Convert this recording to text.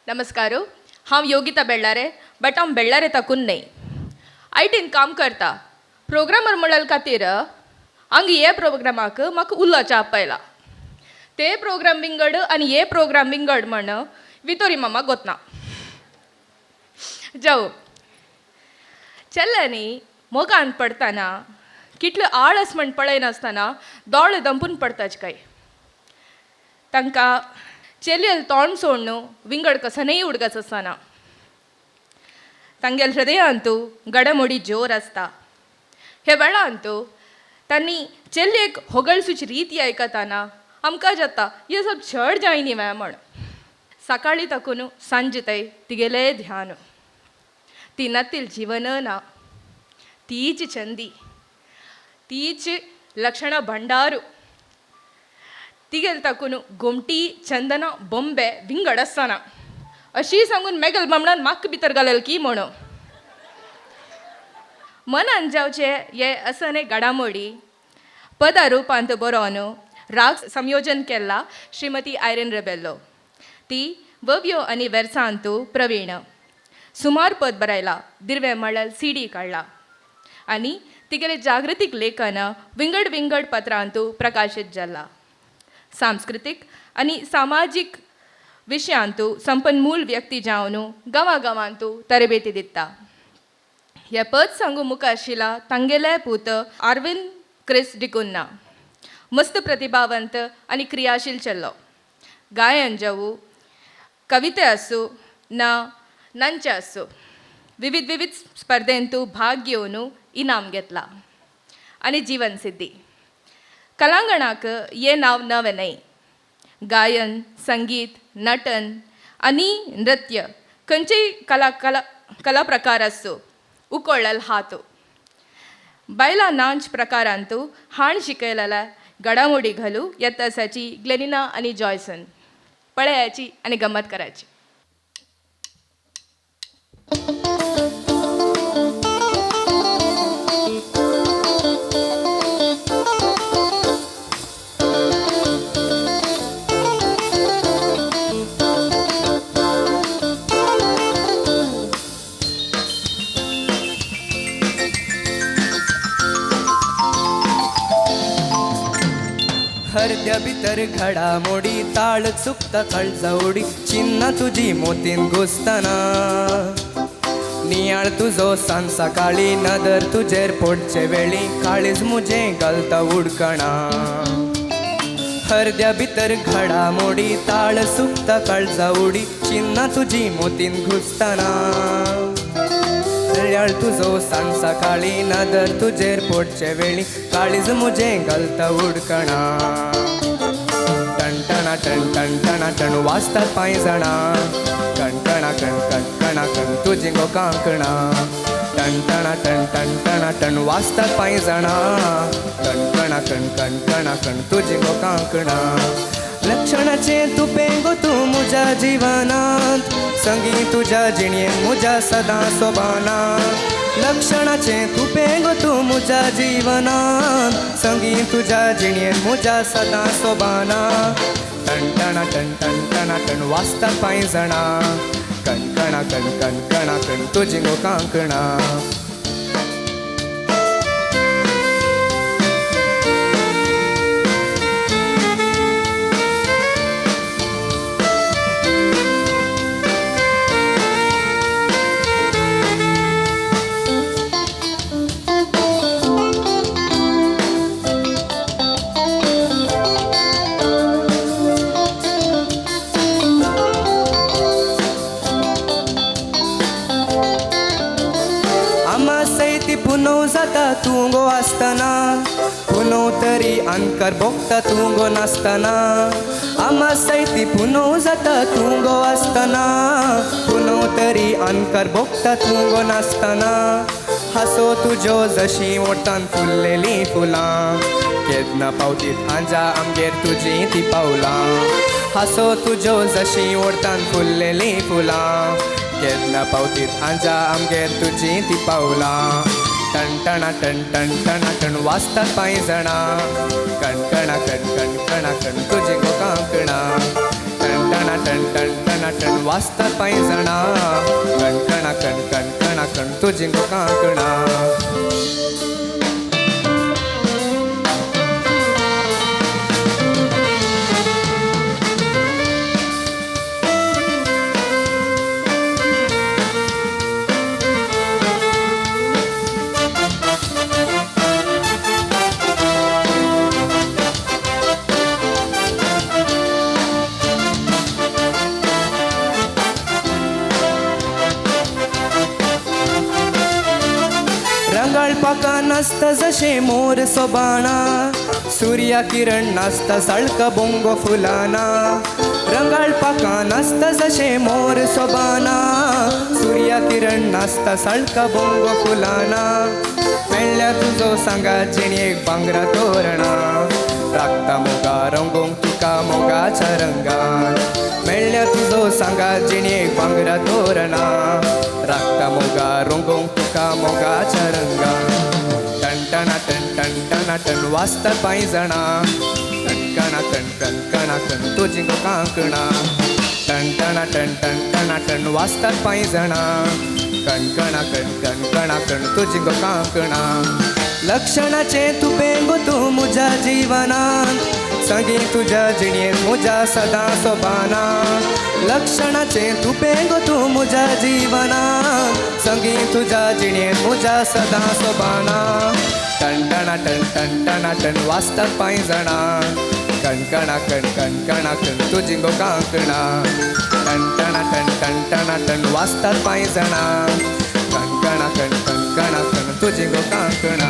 नमस्कार. हांव योगिता बेळ्ळारे, बट हांव बेळ्ळारे ताकून न्हय. आयटीन काम करता. प्रोग्रामर म्हणल खातीर हांगा हे प्रोग्रामाक म्हाका उलोवचें आपयलां. ते प्रोग्राम विंगड आनी हे प्रोग्राम विंगड म्हण वितोरी मामा गोतना. जाऊ चल्ल्यांनी मोगान पडटाना कितले आळस म्हण पळयनासतना दोळे दंपून पडताच काय. तांकां चेलयल तोंड सोडून विंगड कसनय उडगच आसना. तांगेल हृदयांतू घडामोडी जोर आसता. हे वेळांतू तांणी चेल्लेक होगळसूची रीती आयकताना आमकां जाता हे सब चड जायनी वे म्हण. सकाळी तकून सांजे तय तिगेले ध्यान. ती नतील जीवन ना, तीच चंदी, तीच लक्षण भंडारू. तिगेल ताकून घुमटी चंदना बॉम्बे विंगड आसतना अशी सांगून मेगल बामणान म्हाका भितर घालल की म्हणून. मनान जावचे हे असने घडामोडी पदा रुपांत बरोवन राग संयोजन केला श्रीमती आयरेन रेबेल्लो. ती वव्यो आनी वेर्सांतू प्रवीण. सुमार पद बरयला, दिर्वे मळल सीडी काडला आनी तिगेले जागृतीक लेखन विंगड विंगड पत्रांतू प्रकाशीत जाला. सांस्कृतीक आनी सामाजीक विशयांतू संपन्मूल व्यक्ती जावन गांवांगांवांतू तरबेती दिता. हे पद सांगू मुखार आशिल्ला तांगेले पूत अरविंद क्रिस डिकुन्ना. मस्त प्रतिभावंत आनी क्रियाशील चल्लो. गायन जावू, कविते आसूं ना नांचे आसूं, विविध स्पर्धेंतू भाग घेवन इनाम घेतला आनी जीवन सिद्धी. कलांगणाक हे नांव नवें न्हय. गायन, संगीत, नटन आनी नृत्य खंयचेय कला प्रकार आसूं उकोळ्ळल हात. बायलां नाच प्रकारांतू हाण शिकयलेल्या घडामोडी घालू येता आसाची ग्लेनिना आनी जॉयसन. पळयाची आनी गंमत करायची. हृदया भितर घडामोडी ताळ चुकता कळजावडी चिन्ह तुझी मोतीन घुसतना. नियाळ तुझो सांज सकाळी नदर तुझेर पोडचे वेळी काळीज मुझे घालता उडकणा. हृदया भितर घडामोडी ताळ चुकता कळजावडी चिन्ह तुझी मोतीन घुसतना. नियाळ तुझो सांज सकाळी नदर तुझेर पोडचे वेळी काळीज मुझे घालता उडकणा. टणटणा टण टणटणा टण वाजतात पांय जाणा. कणकणा कण कणकणा कण तुझी गो कांकणा. टणटणा टण टणटणा टण वाजतात पांय जाणा. कणकणा कण कणकणा कण तुझी गो कांकणा. लक्षणाचे तुपे गो तू मुझ्या जीवनात संगी तुझ्या जिणयेन मुझ्या सदा सोबानात. लक्षणाचे तुपे गो तू मुझ्या जीवनात संगी तुझ्या जिणयेन मुझ्या सदा सोबानात. टणटणा टण टणटणा टण वाजतात पांय जाणा. कणकणा कण कणकणा कण तुझी गो कांकणा. पुनव जाता तू गो आसतना. पुनव तरी अनकर भोगता तू गो नासतना. आमा सैती पुनव जाता तू गो आसतना. पुनव तरी अनकर भोगता तू गो नासतना. हासो तुज्यो जशी ओटान फुललेली फुलां केदना पावतीत आंजा आमगेर तुजी ती पावलां. हासो तुज्यो जशी ओटान फुललेली फुलां केदना पावतीत आंजा आमगेर तुजी ती पावलां. टणटणा टण टणटणा टण वाजतात पांय जाणा. कणकणा कण कणकणा कण तुझी गो कांकणा. टणटणा टन वाजतात पायी जणा कणकणा कण तुझी गो कांकणा रंगाळ पाका नाचता जशे मोर सोबाणा सूर्या किरण नाचता सळका बोंगो फुलाना रंगाळ पाका नाचता जशे मोर सोबाणा सूर्या किरण नाचता सळका बोंगो फुलाना मेळ्ळ्या तुजो सांगा जिणेक भांगरा तोरणा राखता मोगा रंगोंक तुका मोगाच्या रंगान मेळ्ळ्या तुजो सांगा जिणेक भांगरा तोरणा राखता मोगा रंगोंक तुका मोगाच्या रंगान टन वाजतात पायी जणा कणकणा कण तुझी गो कांकणा टन वाजतात पायी जणा कणकणा कण तुझी गो कांकणा लक्षणाचे तुपे गो तू मुझ्या जीवनान संगी तुझ्या जिणेत मुझ्या सदा सोबाना लक्षणाचे तुपे गो तू मुझ्या जीवनान संगी तुझ्या जिणेत मुझ्या सदा सोबाना टन वाजतात पायी जणा कणकणा कण तुझी गो कांकणा टन वाजतात पायी जणा कणकणा कण तुझी गो कांकणा